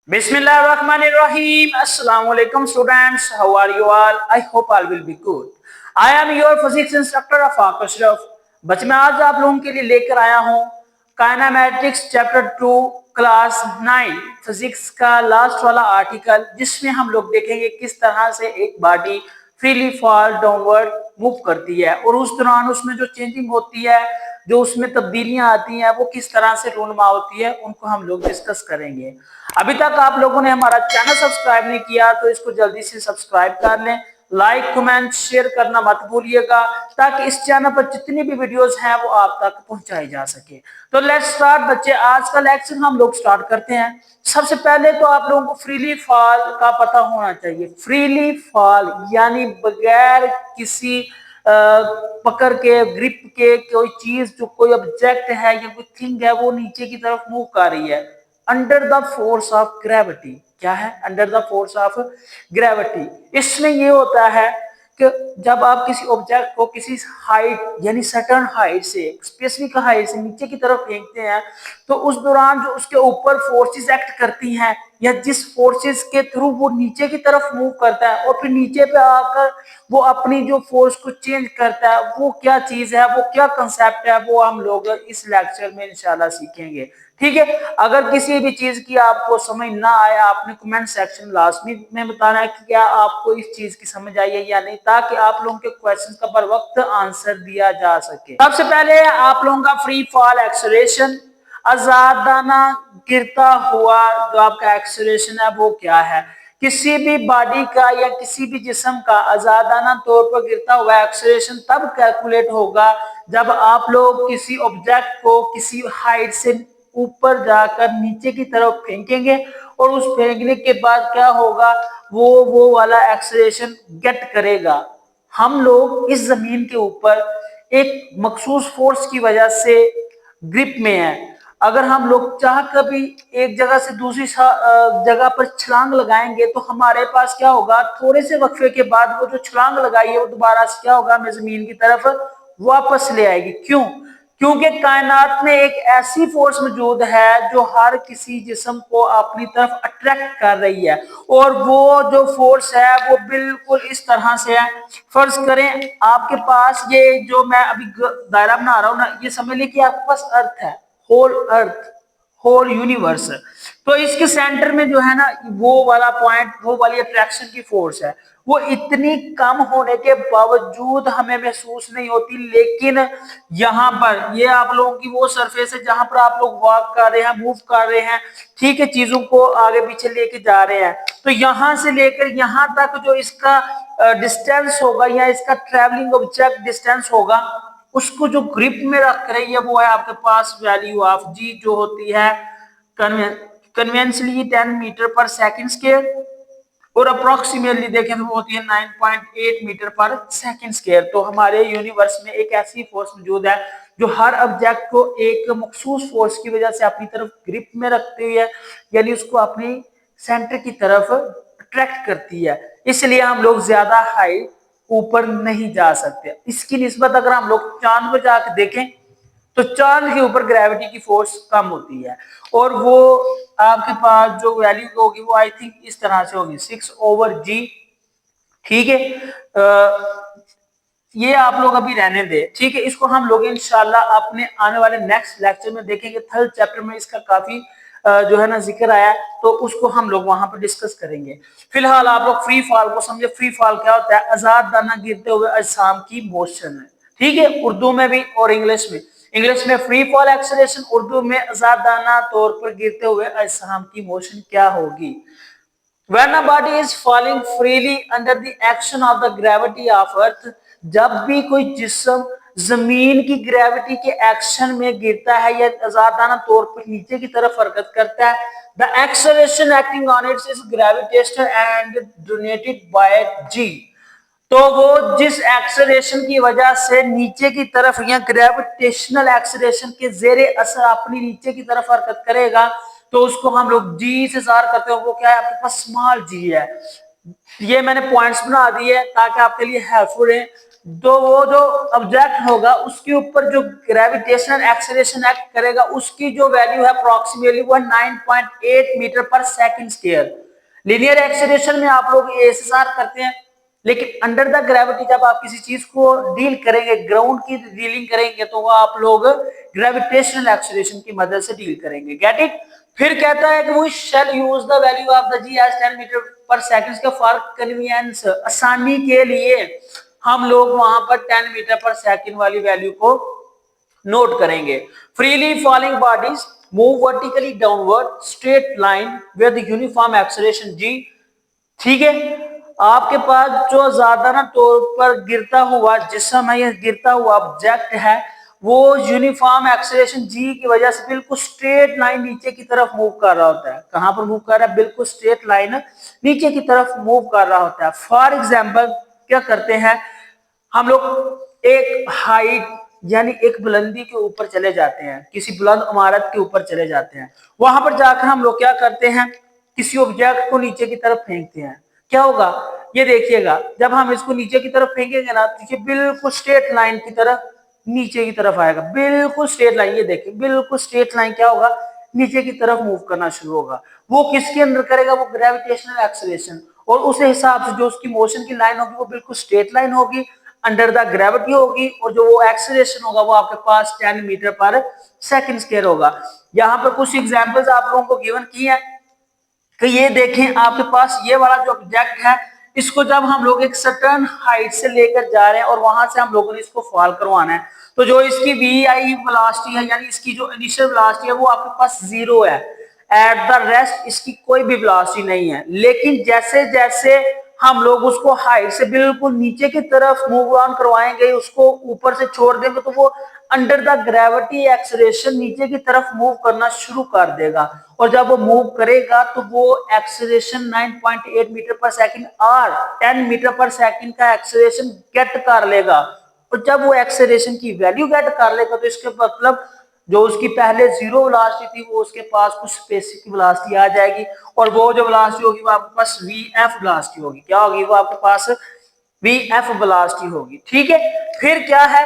Bismillahirrahmanirrahim. Assalamu alaikum students. How are you all? I hope all will be good. I am your physics instructor Afaq Ashraf. बच्चे मैं आज आप लोगों के लिए लेकर आया हूँ काइनेमेटिक्स चैप्टर 2 क्लास 9 फिजिक्स का लास्ट वाला आर्टिकल, जिसमें हम लोग देखेंगे किस तरह से एक body freely fall downward move करती है और उस दौरान उसमें जो चेंजिंग होती है, जो उसमें तब्दीलियां आती हैं, वो किस तरह से रूनुमा होती है, उनको हम लोग डिस्कस करेंगे। अभी तक आप लोगों ने हमारा चैनल सब्सक्राइब नहीं किया तो इसको जल्दी से सब्सक्राइब कर लें। लाइक कमेंट शेयर करना मत भूलिएगा ताकि इस चैनल पर जितनी भी वीडियोस हैं वो आप तक पहुंचाई जा सके। तो लेट्स स्टार्ट बच्चे, आज का लेक्चर हम लोग स्टार्ट करते हैं। सबसे पहले तो आप लोगों को फ्रीली फॉल का पता होना चाहिए। फ्रीली फॉल यानी बगैर किसी पकड़ के, ग्रिप के, कोई चीज, जो कोई ऑब्जेक्ट है या कोई थिंग है वो नीचे की तरफ मूव कर रही है under the force of gravity. क्या है? Under the force of gravity. इसमें ये होता है कि जब आप किसी ऑब्जेक्ट को किसी हाइट यानी सर्टेन हाइट से, स्पेसिफिक हाइट से नीचे की तरफ फेंकते हैं तो उस दौरान जो उसके ऊपर फोर्सेस एक्ट करती हैं या जिस फोर्सेस के थ्रू वो नीचे की तरफ मूव करता है और फिर नीचे पे आकर वो अपनी जो फोर्स को चेंज करता है, वो क्या चीज है, वो क्या कंसेप्ट है, वो हम लोग इस लेक्चर में इंशाल्लाह सीखेंगे। ठीक है। अगर किसी भी चीज की आपको समझ ना आए, आपने कमेंट सेक्शन लास्ट में बताना है कि क्या आपको इस चीज की समझ आई है या नहीं, ताकि आप लोगों के क्वेश्चन का बर वक्त आंसर दिया जा सके। सबसे पहले आप लोगों का फ्री फॉल एक्सेलरेशन, आजादाना गिरता हुआ जो आपका एक्सेलरेशन है वो क्या है। किसी भी बॉडी का या किसी भी जिस्म का आजादाना तौर पर गिरता हुआ एक्सेलरेशन तब कैलकुलेट होगा जब आप लोग किसी ऑब्जेक्ट को किसी हाइट से ऊपर जाकर नीचे की तरफ फेंकेंगे और उस फेंकने के बाद क्या होगा, वो वाला एक्सेलरेशन गेट करेगा। हम लोग इस जमीन के ऊपर एक मखसूस फोर्स की वजह से ग्रिप में है। अगर हम लोग चाह कभी एक जगह से दूसरी जगह पर छलांग लगाएंगे तो हमारे पास क्या होगा, थोड़े से वक्फे के बाद वो जो छलांग लगाई है वो दोबारा से क्या होगा, हमें जमीन की तरफ वापस ले आएगी। क्यों? क्योंकि कायनात में एक ऐसी फोर्स मौजूद है जो हर किसी जिस्म को अपनी तरफ अट्रैक्ट कर रही है और वो जो फोर्स है वो बिल्कुल इस तरह से है। फर्ज करें आपके पास ये जो मैं अभी दायरा बना रहा हूं ना, ये समझ लीजिए कि आपके पास अर्थ है, होल अर्थ, होल यूनिवर्स। तो इसके सेंटर में जो है ना वो वाला पॉइंट, वो वाली अट्रैक्शन की फोर्स है, वो इतनी कम होने के बावजूद हमें महसूस नहीं होती। लेकिन यहाँ पर ये आप लोगों की वो सरफेस है जहां पर आप लोग वॉक कर रहे हैं, मूव कर रहे हैं, ठीक है, चीजों को आगे पीछे लेके जा रहे हैं। तो यहां से लेकर यहां तक जो इसका डिस्टेंस होगा या इसका ट्रेवलिंग ऑब्जेक्ट डिस्टेंस होगा, उसको जो ग्रिप में रख रही है वो है आपके पास वैल्यू ऑफ जी, जो होती है conventionally 10 metre per second square और अप्रोक्सीमेटली देखें तो वो होती है 9.8 मीटर पर सेकंड स्क्वायर। तो हमारे यूनिवर्स में एक ऐसी फोर्स मौजूद है जो हर ऑब्जेक्ट को एक मखसूस फोर्स की वजह से अपनी तरफ ग्रिप में रखती है, यानी उसको अपनी सेंटर की तरफ अट्रैक्ट करती है। इसलिए हम लोग ज्यादा हाई ऊपर नहीं जा सकते। इसकी निस्बत अगर हम लोग चांद पर जाकर देखें तो चांद के ऊपर ग्रेविटी की फोर्स कम होती है और वो आपके पास जो वैल्यू होगी वो आई थिंक इस तरह से होगी 6/g। ठीक है, ये आप लोग अभी रहने दे, ठीक है। इसको हम लोग इंशाल्लाह अपने आने वाले नेक्स्ट लेक्चर में देखेंगे। थर्ड चैप्टर में इसका काफी जो है ना जिक्र आया है, तो उसको हम लोग वहां पर डिस्कस करेंगे। फिलहाल आप लोग फ्री फॉल को समझे। फ्री फॉल क्या होता है? आजाद दाना गिरते हुए अजसाम की मोशन है, ठीक है, उर्दू में भी और इंग्लिश में। इंग्लिश में फ्री फॉल एक्सेलरेशन, उर्दू में आजादाना तौर पर गिरते हुए अजसाम की मोशन क्या होगी। When a body is falling freely under the action of the gravity of earth, जब भी कोई जिस्म जमीन की ग्रेविटी के एक्शन में गिरता है या आजादाना तौर पर नीचे की तरफ हरकत करता है, the acceleration acting on it is gravitational and dominated by g। तो वो जिस एक्सेलरेशन की वजह से नीचे की तरफ या ग्रेविटेशनल एक्सेलरेशन के जेरे असर अपनी नीचे की तरफ हरकत करेगा, तो उसको हम लोग जी से जार करते हैं। वो क्या है? आपके पास स्मॉल जी है। ये मैंने पॉइंट्स बना दिए ताकि आपके लिए हेल्पफुल है। तो वो जो ऑब्जेक्ट होगा उसके ऊपर जो ग्रेविटेशनल एक्सेलरेशन एक्ट करेगा उसकी जो वैल्यू है अप्रोक्सीमेटली वो 9.8 metre per second square. Linear acceleration में आप लोग एएसएसआर करते हैं, लेकिन अंडर द ग्रेविटी जब आप किसी चीज को डील करेंगे, ग्राउंड की डीलिंग करेंगे, तो वो आप लोग ग्रेविटेशनल एक्सेलरेशन की मदद से डील करेंगे। Get it. फिर कहता है कि we shall use the value of the G as 10 metre per second का फॉर कन्वीनियंस, आसानी के लिए हम लोग वहां पर 10 मीटर पर सेकंड वाली वैल्यू को नोट करेंगे। Freely falling bodies move vertically downward straight line with uniform acceleration g. ठीक है, आपके पास जो ज्यादा ना तौर पर गिरता हुआ जिस्म है, ये गिरता हुआ ऑब्जेक्ट है, वो यूनिफॉर्म एक्सेलरेशन जी की वजह से बिल्कुल स्ट्रेट लाइन नीचे की तरफ मूव कर रहा होता है। कहां पर मूव कर रहा है? बिल्कुल स्ट्रेट लाइन नीचे की तरफ मूव कर रहा होता है। फॉर एग्जाम्पल क्या करते हैं हम लोग, एक हाइट यानी एक बुलंदी के ऊपर चले जाते हैं, किसी बुलंद इमारत के ऊपर चले जाते हैं, वहां पर जाकर हम लोग क्या करते हैं, किसी ऑब्जेक्ट को नीचे की तरफ फेंकते हैं। क्या होगा ये देखिएगा, जब हम इसको नीचे की तरफ फेंकेंगे ना तो ये बिल्कुल स्ट्रेट लाइन की तरफ नीचे की तरफ आएगा, बिल्कुल स्ट्रेट लाइन। ये देखिए बिल्कुल स्ट्रेट लाइन क्या होगा, नीचे की तरफ मूव करना शुरू होगा। वो किसके अंदर करेगा? वो ग्रेविटेशनल एक्सेलरेशन। और उस हिसाब से जो उसकी मोशन की लाइन होगी वो बिल्कुल स्ट्रेट लाइन होगी, अंडर द ग्रेविटी होगी, और जो वो एक्सेलरेशन होगा वो आपके पास 10 मीटर पर सेकंड स्क्वायर होगा। यहाँ पर कुछ एग्जांपल्स आप लोगों को गिवन की है कि ये देखें आपके पास ये वाला जो ऑब्जेक्ट है, इसको जब हम लोग एक सर्टेन हाइट से लेकर जा रहे हैं और वहां से हम लोगों ने इसको फॉल करवाना है, तो जो इसकी वी आई वेलोसिटी है यानी इसकी जो इनिशियल वेलोसिटी है वो आपके पास 0 है। एट द रेस्ट इसकी कोई भी वेलोसिटी नहीं है। लेकिन जैसे जैसे हम लोग उसको हाइट से बिल्कुल नीचे की तरफ मूव ऑन करवाएंगे, उसको ऊपर से छोड़ देंगे, तो वो अंडर द ग्रेविटी एक्सेलरेशन नीचे की तरफ मूव करना शुरू कर देगा। और जब वो मूव करेगा तो वो एक्सेलरेशन 9.8 मीटर पर सेकंड और 10 मीटर पर सेकंड का एक्सेलरेशन गेट कर लेगा। और जब वो एक्सेलरेशन की वैल्यू गेट कर लेगा तो इसके मतलब जो उसकी पहले 0 वेलोसिटी थी वो उसके पास कुछ स्पेसिफिक वेलोसिटी आ जाएगी, और वो जो वेलोसिटी होगी वो आपके पास वी एफ वेलोसिटी होगी। क्या होगी? वो आपके पास वी एफ वेलोसिटी होगी। ठीक है, फिर क्या है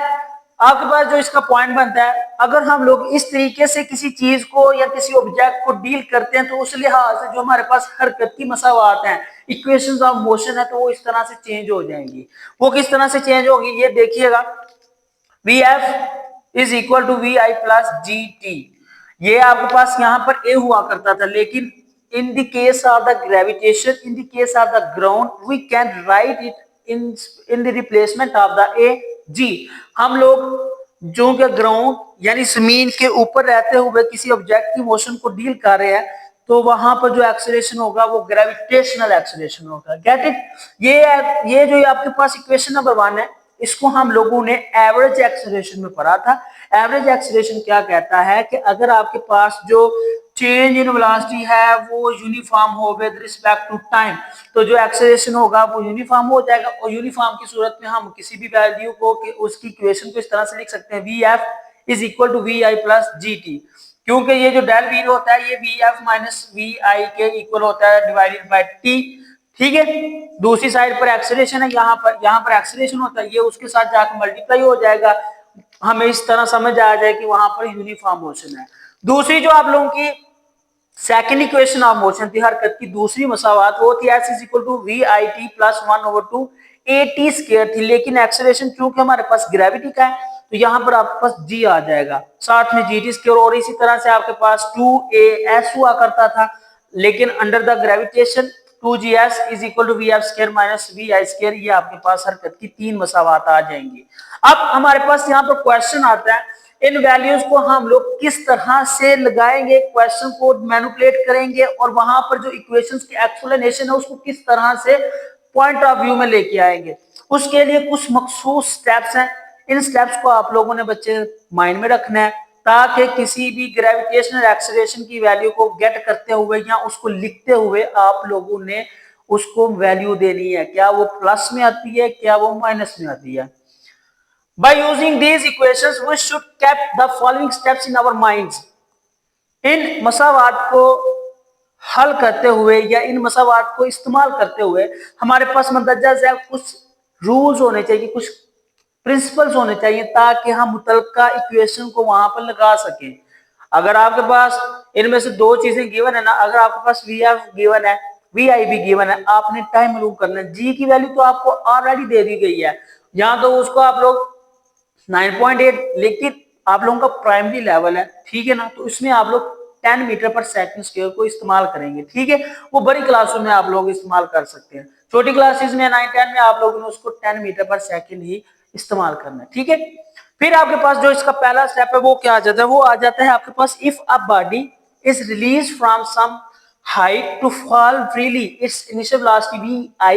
आपके पास जो इसका पॉइंट बनता है, अगर हम लोग इस तरीके से किसी चीज को या किसी ऑब्जेक्ट को डील करते हैं तो उस लिहाज से जो हमारे पास हरकत की मसावात हैं, इक्वेशंस ऑफ मोशन है, तो वो इस तरह से चेंज हो जाएंगी। वो किस तरह से चेंज होगी ये देखिएगा, V F is equal to V I plus G T. ये आपके पास यहाँ पर ए हुआ करता था, लेकिन in the case of the gravitation, in the case of the ground, we can write it in the replacement of the a g. हम लोग जो कि ग्राउंड यानी जमीन के ऊपर रहते हुए किसी ऑब्जेक्ट की मोशन को डील कर रहे हैं, तो वहां पर जो एक्सेलरेशन होगा वो ग्रेविटेशनल एक्सेलरेशन होगा। Get it? ये जो आपके पास इक्वेशन नंबर 1 है, इसको हम लोगों ने एवरेज एक्सेलरेशन में पढ़ा था। एवरेज एक्सेलरेशन क्या कहता है कि अगर आपके पास जो चेंज इन वेलोसिटी है वो यूनिफॉर्म हो विद रिस्पेक्ट टू टाइम, तो जो एक्सेलरेशन होगा वो यूनिफॉर्म हो जाएगा। और यूनिफॉर्म की सूरत में हम किसी भी वैल्यू को उसकी इक्वेशन को इस तरह से लिख सकते हैं, V F is equal to V I plus G T. क्योंकि ये जो डेल वी होता है ये V F minus V I के इक्वल होता है डिवाइडेड बाय टी। ठीक है, दूसरी साइड पर एक्सेलरेशन है, यहाँ पर एक्सेलरेशन होता है, ये उसके साथ जाकर मल्टीप्लाई हो जाएगा। हमें इस तरह समझ आ जाए कि वहां पर यूनिफॉर्म मोशन है। दूसरी जो आप लोगों की सेकेंड इक्वेशन ऑफ मोशन थी, हरकत की दूसरी मसावात, वो थी S is equal to V I T plus 1/2 A T square थी। लेकिन एक्सेलरेशन चूंकि हमारे पास ग्रेविटी का है तो यहाँ पर आपके पास जी आ जाएगा, साथ में जी टी स्क्वायर। और इसी तरह से आपके पास 2a s हुआ करता था, लेकिन under the gravitation 2gs is equal to V F square minus V I square. ये आपके पास हरकत की 3 मसावात आ जाएंगी। अब हमारे पास यहाँ पर क्वेश्चन आता है, इन वैल्यूज को हम लोग किस तरह से लगाएंगे, क्वेश्चन को मैनिपुलेट करेंगे और वहां पर जो इक्वेशंस की एक्सप्लेनेशन है उसको किस तरह से पॉइंट ऑफ व्यू में लेके आएंगे। उसके लिए कुछ मखसूस स्टेप्स हैं। इन स्टेप्स को आप लोगों ने बच्चे माइंड में रखना है, ताकि किसी भी ग्रेविटेशनल एक्सेलरेशन की वैल्यू को गेट करते हुए या उसको लिखते हुए आप लोगों ने उसको वैल्यू देनी है, क्या वो प्लस में आती है, क्या वो माइनस में आती है। By using these equations, we should keep the following steps in our minds. इन मसावात को हल करते हुए या इन मसावात को इस्तेमाल करते हुए हमारे पास मंदरजा कुछ रूल्स होने चाहिए, कुछ प्रिंसिपल्स होने चाहिए ताकि हम मुतलका इक्वेशन को वहां पर लगा सकें। अगर आपके पास इनमें से दो चीजें गिवन है ना, अगर आपके पास वी एफ गिवन है, वी आई भी गिवन है, आपने टाइम मालूम करना है। जी की वैल्यू तो आपको ऑलरेडी दे दी गई है, यहाँ तो उसको आप लोग 9.8, लेकिन आप लोगों का प्राइमरी लेवल है, ठीक है ना, तो इसमें आप लोग 10 मीटर पर सेकंड स्क्वायर को इस्तेमाल करेंगे, ठीक है। वो बड़ी क्लासों में आप लोग इस्तेमाल कर सकते हैं, छोटी क्लासेस में 9-10 में आप लोगों ने उसको 10 मीटर पर सेकंड ही इस्तेमाल करना है, ठीक है। फिर आपके पास जो इसका पहला स्टेप है वो क्या आ जाता है, वो आ जाता है आपके पास, if a body is release from some height to fall freely, its initial velocity vi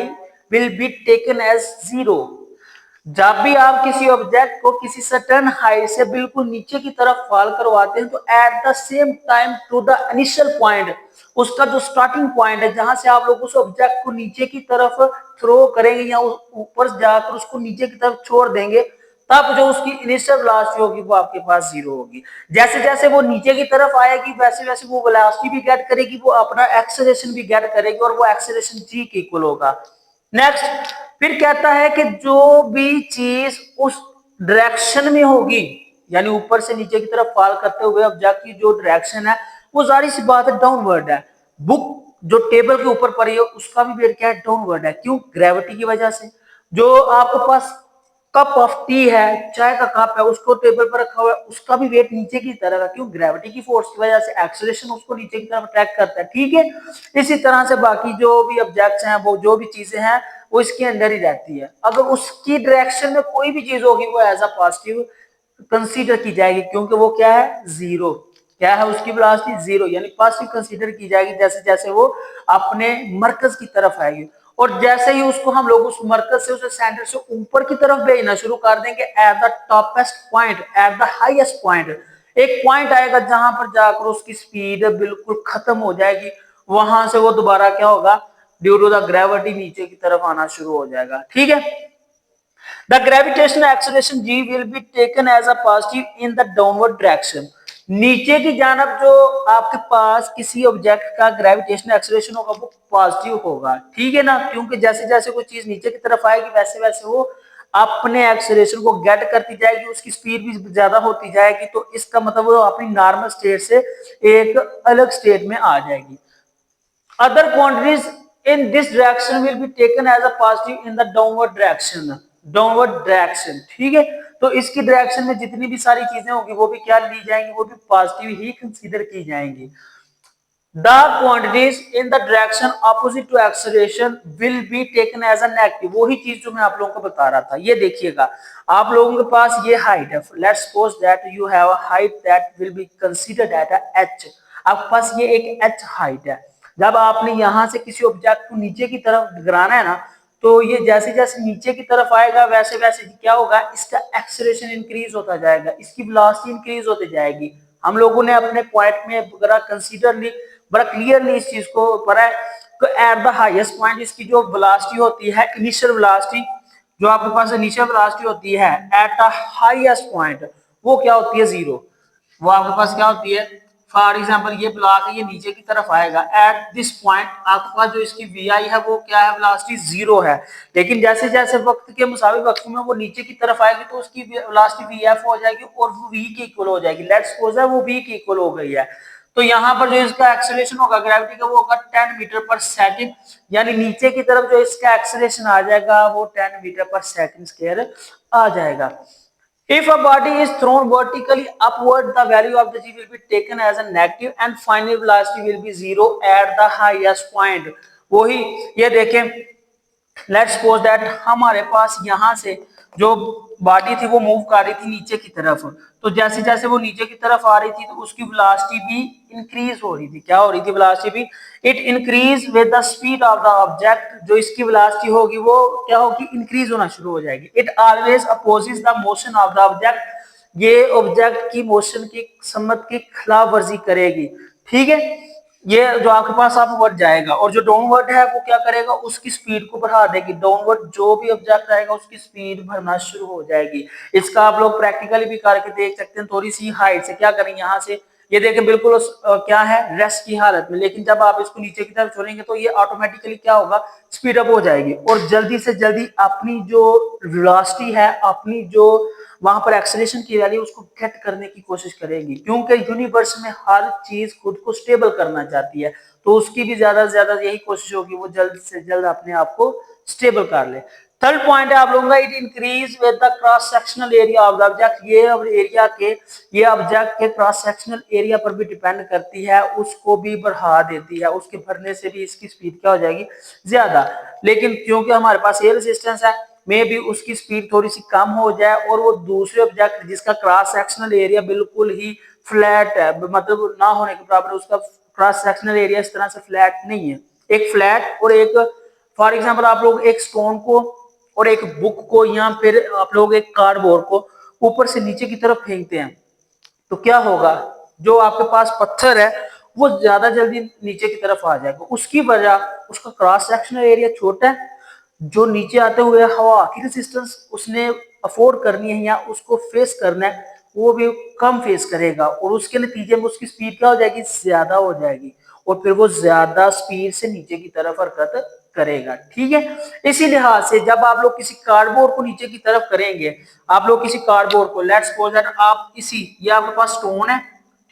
will be taken as zero। जब भी आप किसी ऑब्जेक्ट को किसी सर्टेन हाइट से बिल्कुल नीचे की तरफ फॉल करवाते हैं, तो at the same time to the initial point, उसका जो स्टार्टिंग पॉइंट है जहां से आप लोग उस ऑब्जेक्ट को नीचे की तरफ थ्रो करेंगे या ऊपर जाकर उसको नीचे की तरफ छोड़ देंगे, तब जो उसकी इनिशियल वेलोसिटी होगी वो आपके पास जीरो होगी। जैसे जैसे वो नीचे की तरफ आएगी वैसे वैसे वो वेलोसिटी भी गेट करेगी, वो अपना एक्सेलरेशन भी गेट करेगी और वो एक्सेलरेशन जी के इक्वल होगा। नेक्स्ट फिर कहता है कि जो भी चीज उस डायरेक्शन में होगी, यानी ऊपर से नीचे की तरफ फॉल करते हुए ऑब्जेक्ट की जो डायरेक्शन है वो जारी सी बात है डाउनवर्ड है। बुक जो टेबल के ऊपर पड़ी है उसका भी वेट क्या है, डाउनवर्ड है। क्यों? ग्रेविटी की वजह से। जो आपके पास कप ऑफ टी है, चाय का कप है, उसको टेबल पर रखा हुआ है, उसका भी वेट नीचे की तरफ है। क्यों? ग्रेविटी की फोर्स की वजह से एक्सेलरेशन उसको नीचे की तरफ अट्रैक्ट करता है, ठीक है। इसी तरह से बाकी जो भी ऑब्जेक्ट्स हैं, वो जो भी चीजें हैं वो इसके अंदर ही रहती है। अगर उसकी डायरेक्शन में कोई भी चीज होगी वो एज अ पॉजिटिव कंसीडर की जाएगी, क्योंकि वो क्या है, जीरो। क्या है उसकी वेलोसिटी? जीरो, यानी पॉजिटिव कंसीडर की जाएगी जैसे जैसे वो अपने मरकज की तरफ आएगी। और जैसे ही उसको हम लोग उस मरकज से, उस सेंटर से ऊपर की तरफ भेजना शुरू कर देंगे, at the toppest point, at the highest point, एक पॉइंट आएगा जहां पर जाकर उसकी स्पीड बिल्कुल खत्म हो जाएगी। वहां से वो दोबारा क्या होगा, ड्यू टू द ग्रेविटी नीचे की तरफ आना शुरू हो जाएगा, ठीक है। The gravitational acceleration g will be taken as a positive in the downward direction। नीचे की जानब जो आपके पास किसी ऑब्जेक्ट का ग्रेविटेशनल एक्सेलरेशन होगा वो पॉजिटिव होगा, ठीक है ना, क्योंकि जैसे जैसे कोई चीज नीचे की तरफ आएगी वैसे वैसे वो अपने एक्सेलरेशन को गेट करती जाएगी, उसकी स्पीड भी ज्यादा होती जाएगी। तो इसका मतलब वो अपनी नॉर्मल स्टेट से एक अलग स्टेट में आ जाएगी। Other quantities in this direction will be taken as a positive in the downward direction। Downward direction, ठीक है। तो इसकी डायरेक्शन में जितनी भी सारी चीजें होंगी वो भी क्या ली जाएंगी, वो भी पॉजिटिव ही कंसीडर की जाएंगी। The quantities in the direction opposite to acceleration will be taken as a negative। वही चीज जो मैं आप लोगों को बता रहा था। ये देखिएगा, आप लोगों के पास ये हाइट है, let's suppose that you have a height that will be considered at a h। आपके पास ये एक h हाइट है। जब आपने यहां से किसी ऑब्जेक्ट को नीचे की तरफ गिराना है ना, तो ये जैसे जैसे नीचे की तरफ आएगा वैसे वैसे क्या होगा, इसका एक्सेलरेशन इंक्रीज होता जाएगा, इसकी वेलोसिटी इंक्रीज होती जाएगी। हम लोगों ने अपने पॉइंट में बड़ा कंसीडरली, बड़ा क्लियरली इस चीज को पढ़ा है कि एट द हाईएस्ट पॉइंट इसकी जो वेलोसिटी होती है, इनिशियल वेलोसिटी, जो आपके पास इनिशियल वेलोसिटी होती है एट द हाईएस्ट पॉइंट, वो क्या होती है, जीरो। वो आपके पास क्या होती है, फॉर एग्जाम्पल ये ब्लॉक है, ये नीचे की तरफ आएगा, एट दिस पॉइंट आपके पास जो इसकी वी आई है वो क्या है, वेलोसिटी जीरो है। लेकिन जैसे जैसे वक्त के मुसाबिक वक्त में वो नीचे की तरफ आएगी तो उसकी वेलोसिटी वी एफ हो जाएगी और वो वी के इक्वल हो जाएगी। लेट्स सपोज है वो वी के इक्वल हो गई है, तो यहाँ पर जो इसका एक्सेलरेशन होगा ग्रेविटी का वो होगा 10 मीटर पर सेकंड, यानी नीचे की तरफ जो इसका एक्सेलरेशन आ जाएगा वो 10 मीटर पर सेकंड स्क्वायर आ जाएगा। If a body is thrown vertically upward, the value of the g will be taken as a negative and final velocity will be zero at the highest point। वही ये देखें, let's suppose that हमारे पास यहाँ से जो body थी वो move कर रही थी नीचे की तरफ, तो जैसे जैसे वो नीचे की तरफ आ रही थी तो उसकी वेलोसिटी भी इंक्रीज हो रही थी। क्या हो रही थी, वेलोसिटी भी, it increase with the speed of the object. जो इसकी वेलोसिटी होगी वो क्या होगी, इंक्रीज होना शुरू हो जाएगी। It always opposes the motion of the object. ये ऑब्जेक्ट की मोशन की सम्मत की खिलाफ वर्जी करेगी, ठीक है। ये जो आपके पास अपवर्ड जाएगा और जो डाउनवर्ड है वो क्या करेगा, उसकी स्पीड को बढ़ा देगी। डाउनवर्ड जो भी ऑब्जेक्ट आएगा उसकी स्पीड बढ़ना शुरू हो जाएगी। इसका आप लोग प्रैक्टिकली भी करके देख सकते हैं। थोड़ी सी हाइट से क्या करें, यहाँ से ये देखें बिल्कुल क्या है, रेस्ट की हालत में। लेकिन जब आप इसको नीचे की तरफ छोड़ेंगे तो ये ऑटोमेटिकली क्या होगा, स्पीड अप हो जाएगी और जल्दी से जल्दी अपनी जो वेलोसिटी है, अपनी जो वहां पर एक्सेलरेशन की वैल्यू उसको गेट करने की कोशिश करेगी, क्योंकि यूनिवर्स में हर चीज खुद को स्टेबल करना चाहती है। तो उसकी भी ज्यादा से ज्यादा यही कोशिश होगी वो जल्द से जल्द अपने आप को स्टेबल कर ले। थर्ड पॉइंट है आप लोगों का, it increase with the cross sectional area of the object. ये अब एरिया के, ये ऑब्जेक्ट के क्रॉस सेक्शनल एरिया पर भी डिपेंड करती है, उसको भी बढ़ा देती है, उसके भरने से भी इसकी स्पीड क्या हो जाएगी, ज्यादा। लेकिन क्योंकि हमारे पास एयर रेजिस्टेंस है, में भी उसकी स्पीड थोड़ी सी कम हो जाए और वो दूसरे ऑब्जेक्ट जिसका क्रॉस सेक्शनल एरिया बिल्कुल ही फ्लैट है, मतलब ना होने के बराबर, उसका क्रॉस सेक्शनल एरिया इस तरह से फ्लैट नहीं है, एक फ्लैट और एक, फॉर एग्जांपल आप लोग एक स्टोन को और एक बुक को या फिर आप लोग एक कार्डबोर्ड को ऊपर से नीचे की तरफ फेंकते हैं, तो क्या होगा, जो आपके पास पत्थर है वो ज्यादा जल्दी नीचे की तरफ आ जाएगा। उसकी वजह उसका क्रॉस सेक्शनल एरिया छोटा है, जो नीचे आते हुए हवा की रेजिस्टेंस उसने अफोर्ड करनी है या उसको फेस करना है, वो भी कम फेस करेगा और उसके नतीजे में उसकी स्पीड क्या हो जाएगी, ज्यादा हो जाएगी और फिर वो ज्यादा स्पीड से नीचे की तरफ हरकत करेगा। ठीक है, इसी लिहाज से जब आप लोग किसी कार्डबोर्ड को नीचे की तरफ करेंगे, आप लोग किसी कार्डबोर्ड को, लेट्स सपोज दैट आप इसी, ये आपके पास स्टोन है,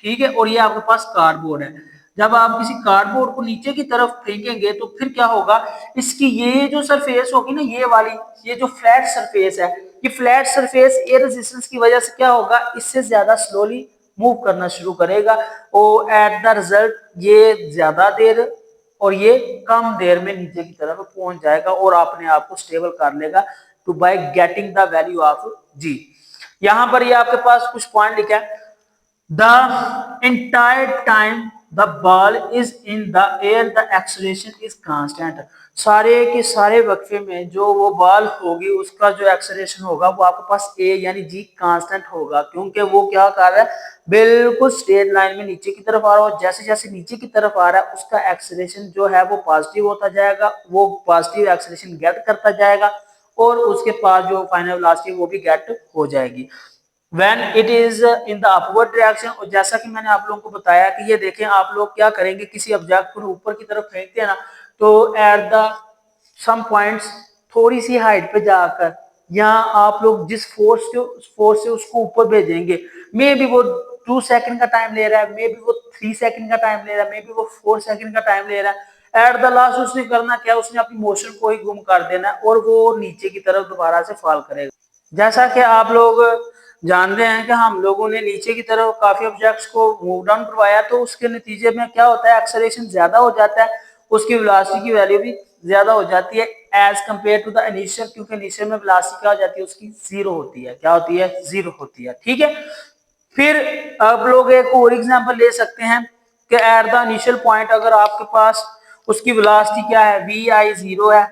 ठीक है, और ये आपके पास कार्डबोर्ड है, जब आप किसी कार्डबोर्ड को नीचे की तरफ फेंकेंगे तो फिर क्या होगा, इसकी ये जो सरफेस होगी ना, ये वाली, ये जो फ्लैट सरफेस है, ये फ्लैट सरफेस एयर रेजिस्टेंस की वजह से क्या होगा, इससे ज्यादा स्लोली मूव करना शुरू करेगा और एट द रिजल्ट ये ज्यादा देर और ये कम देर में नीचे की तरफ पहुंच जाएगा और अपने आप को स्टेबल कर लेगा to by getting the value of g. यहां पर ये आपके पास कुछ पॉइंट लिखा है, the entire time the ball is in the air the acceleration is constant। सारे के सारे वक्फे में जो वो बॉल होगी उसका जो एक्सेलरेशन होगा वो आपके पास ए यानी जी कांस्टेंट होगा, क्योंकि वो क्या कर रहा है, बिल्कुल स्ट्रेट लाइन में नीचे की तरफ आ रहा है, जैसे जैसे नीचे की तरफ आ रहा है उसका एक्सेलरेशन जो है वो पॉजिटिव होता जाएगा, वो पॉजिटिव एक्सेलरेशन गेट करता जाएगा और उसके पास जो फाइनल वेलोसिटी वो भी गेट हो जाएगी when it is in the upward direction। और जैसा कि मैंने आप लोगों को बताया कि ये देखें, आप लोग क्या करेंगे, किसी ऑब्जेक्ट को ऊपर की तरफ फेंकते हैं ना, तो एट द सम पॉइंट्स थोड़ी सी हाइट पे जाकर या आप लोग जिस फोर्स से उसको ऊपर भेजेंगे, मे बी वो 2 सेकंड का टाइम ले रहा है, मे बी वो 3 सेकंड का टाइम ले रहा है, मे बी वो 4 सेकंड का टाइम ले रहा है, एट द लास्ट उसने करना क्या, उसने अपनी मोशन को ही गुम कर देना और वो नीचे की तरफ दोबारा से फॉल करेगा। जैसा कि आप लोग जानते हैं कि हम लोगों ने नीचे की तरफ काफी ऑब्जेक्ट्स को मूव डाउन करवाया, तो उसके नतीजे में क्या होता है, एक्सेलरेशन ज्यादा हो जाता है, उसकी वेलोसिटी की वैल्यू भी ज्यादा हो जाती है as compare to the initial, क्योंकि इनिशियल में वेलोसिटी क्या हो जाती है, उसकी जीरो होती है, क्या होती है, जीरो होती है। ठीक है, फिर आप लोग एक और एग्जांपल ले सकते हैं कि एट द इनिशियल पॉइंट अगर आपके पास उसकी वेलोसिटी क्या है, वी आई जीरो है,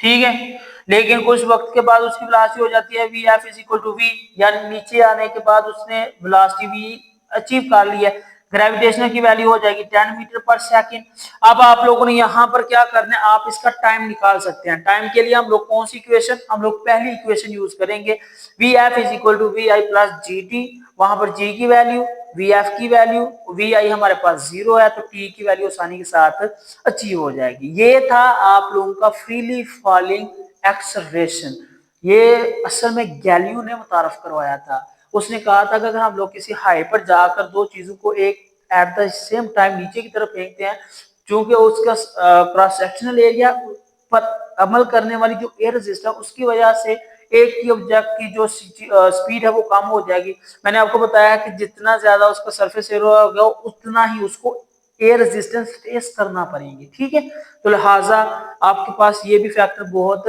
ठीक है, लेकिन कुछ वक्त के बाद उसकी वेलोसिटी हो जाती है V F is equal to V, यानी नीचे आने के बाद उसने वेलोसिटी वी अचीव कर ली है, ग्रेविटेशनल की वैल्यू हो जाएगी 10 मीटर पर सेकंड। अब आप लोगों ने यहाँ पर क्या करना है, आप इसका टाइम निकाल सकते हैं। टाइम के लिए हम लोग कौन सी इक्वेशन, हम लोग पहली इक्वेशन यूज करेंगे, V F is equal to V I plus G T, वहां पर जी की वैल्यू, वी एफ की वैल्यू, वी आई हमारे पास जीरो है तो टी की वैल्यू आसानी के साथ अचीव हो जाएगी। ये था आप लोगों का फ्रीली फॉलिंग एक्सेलरेशन। ये असल में गैलीलियो ने मुतारफ करवाया था। उसने कहा था कि अगर हम लोग किसी हाइट पर जाकर दो चीजों को एक एट द सेम टाइम नीचे की तरफ फेंकते हैं, क्योंकि उसका क्रॉस सेक्शनल एरिया पर अमल करने वाली जो एयर रेजिस्टेंस उसकी वजह से एक ही ऑब्जेक्ट की जो स्पीड है वो कम हो जाएगी। मैंने आपको बताया कि जितना ज्यादा उसका सरफेस एरिया होगा उतना ही उसको एयर रेजिस्टेंस फेस करना पड़ेगी। ठीक है, तो लिहाजा आपके पास ये भी फैक्टर बहुत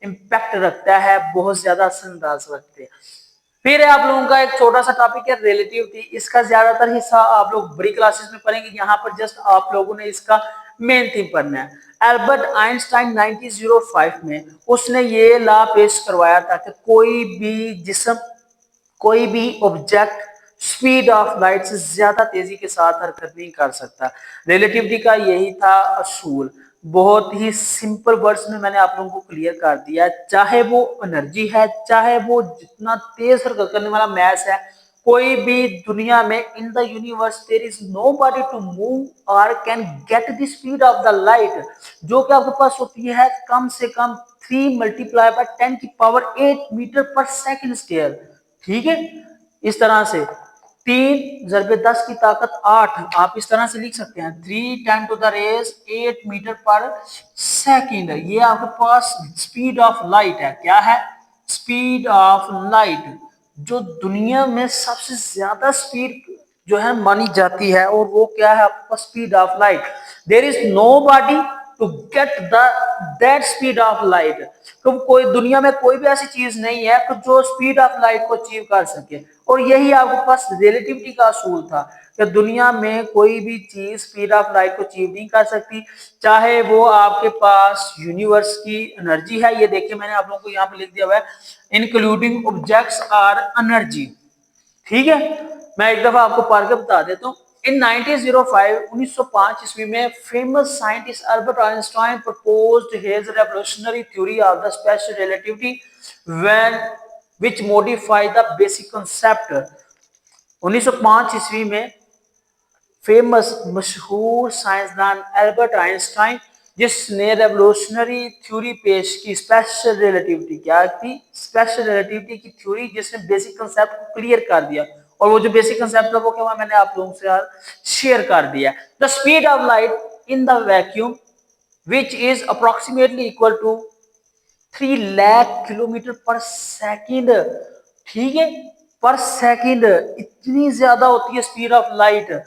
इम्पैक्ट रखता है, बहुत ज्यादा असरअंदाज रखते हैं। फिर आप लोगों का एक छोटा सा टॉपिक है रिलेटिविटी। इसका ज्यादातर हिस्सा आप लोग बड़ी क्लासेस में पढ़ेंगे, यहाँ पर जस्ट आप लोगों ने इसका मेन थीम पढ़ना है। एल्बर्ट आइंस्टाइन 1905 में उसने ये लॉ पेश करवाया था कि कोई भी जिस्म, कोई भी ऑब्जेक्ट स्पीड ऑफ लाइट से ज्यादा तेजी के साथ हरकत नहीं कर सकता। रिलेटिविटी का यही था असूल। बहुत ही सिंपल वर्ड्स में मैंने आप लोगों को क्लियर कर दिया, चाहे वो एनर्जी है, चाहे वो जितना तेज हरकत करने वाला मैस है, कोई भी दुनिया में in the universe there is nobody to move और can get the speed of the light, जो कि आपके पास होती है कम से कम 3 मल्टीप्लाई बाय 10 की power 8 metre per second square. ठीक है, इस तरह से 3 × 10 की ताकत 8, आप इस तरह से लिख सकते हैं 3 × 10⁻8 मीटर पर सेकंड। ये आपके पास स्पीड ऑफ लाइट है। क्या है? स्पीड ऑफ लाइट, जो दुनिया में सबसे ज्यादा स्पीड जो है मानी जाती है, और वो क्या है आपके पास? Speed of light. There is no body to get the that speed of light. तो कोई दुनिया में कोई भी ऐसी चीज नहीं है तो जो स्पीड ऑफ लाइट को अचीव कर सके। और यही आपके पास रिलेटिविटी का असूल था कि दुनिया में कोई भी चीज स्पीड ऑफ लाइट को अचीव नहीं कर सकती, चाहे वो आपके पास यूनिवर्स की एनर्जी है। ये देखिए मैंने आप लोगों को यहाँ पे लिख दिया हुआ है, इंक्लूडिंग ऑब्जेक्ट्स आर एनर्जी। ठीक है, मैं एक दफा आपको पढ़ के बता देता हूँ। इन 1905 ईस्वी में famous scientist Albert Einstein proposed his revolutionary theory of the special relativity when which modified the basic concept. 1905 ईस्वी में फेमस मशहूर साइंसदान अल्बर्ट आइंस्टाइन, जिसने रेवोल्यूशनरी थ्योरी पेश की, स्पेशल रिलेटिविटी। क्या थी? स्पेशल रिलेटिविटी की थ्योरी, जिसने बेसिक कांसेप्ट को क्लियर कर दिया। और वो जो बेसिक कांसेप्ट है वो क्या हुआ, मैंने आप लोगों से शेयर कर दिया। The speed of light in the vacuum which is approximately equal to 3 lakh kilometre per second. ठीक है, पर सेकंड इतनी ज्यादा होती है speed of light.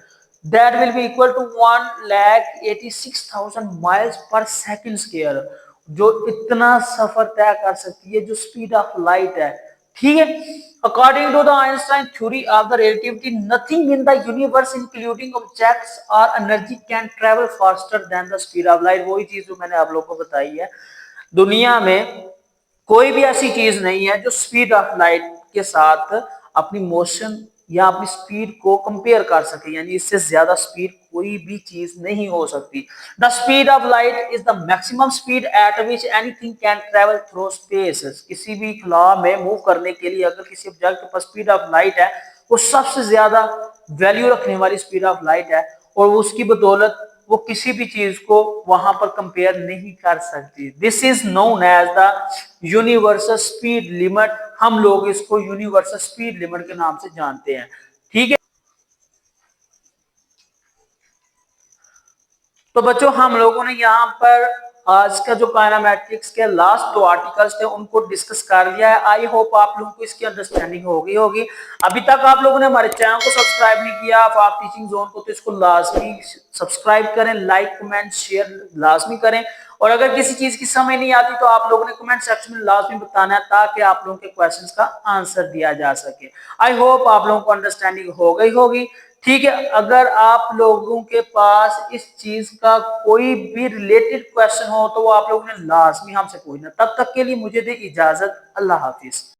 That will be equal to 1,86,000 miles per second square, जो इतना सफर तय कर सकती है जो स्पीड ऑफ लाइट है। ठीक है, according to the Einstein theory of the relativity nothing in the universe including objects और energy can travel faster than the speed of light. वही चीज जो मैंने आप लोगों को बताई है, दुनिया में कोई भी ऐसी चीज नहीं है जो स्पीड ऑफ लाइट के साथ अपनी मोशन या अपनी स्पीड को कंपेयर कर सके, यानी इससे ज्यादा स्पीड कोई भी चीज नहीं हो सकती। The speed of light is the maximum speed at which anything can travel through space. किसी भी खला में मूव करने के लिए अगर किसी ऑब्जेक्ट के पास स्पीड ऑफ लाइट है, वो सबसे ज्यादा वैल्यू रखने वाली स्पीड ऑफ लाइट है, और उसकी बदौलत वो किसी भी चीज को वहां पर कंपेयर नहीं कर सकती। This is known as the universal speed limit. हम लोग इसको यूनिवर्सल स्पीड लिमिट के नाम से जानते हैं। ठीक है, तो बच्चों हम लोगों ने यहाँ पर आज का जो काइनेमैटिक्स के लास्ट 2 आर्टिकल्स थे उनको डिस्कस कर लिया है। आई होप आप लोगों को इसकी अंडरस्टैंडिंग हो गई होगी। अभी तक आप लोगों ने हमारे चैनल को सब्सक्राइब नहीं किया आप टीचिंग जोन को, तो इसको लाजमी सब्सक्राइब करें, लाइक कमेंट शेयर लाजमी करें। और अगर किसी चीज की समझ नहीं आती तो आप लोगों ने कमेंट सेक्शन में लाजमी बताना है, ताकि आप लोगों के क्वेश्चंस का आंसर दिया जा सके। आई होप आप लोगों को अंडरस्टैंडिंग हो गई होगी। ठीक है, अगर आप लोगों के पास इस चीज का कोई भी रिलेटेड क्वेश्चन हो तो वो आप लोगों ने लाजमी हमसे पूछना। तब तक के लिए मुझे दे इजाजत। अल्लाह हाफिज।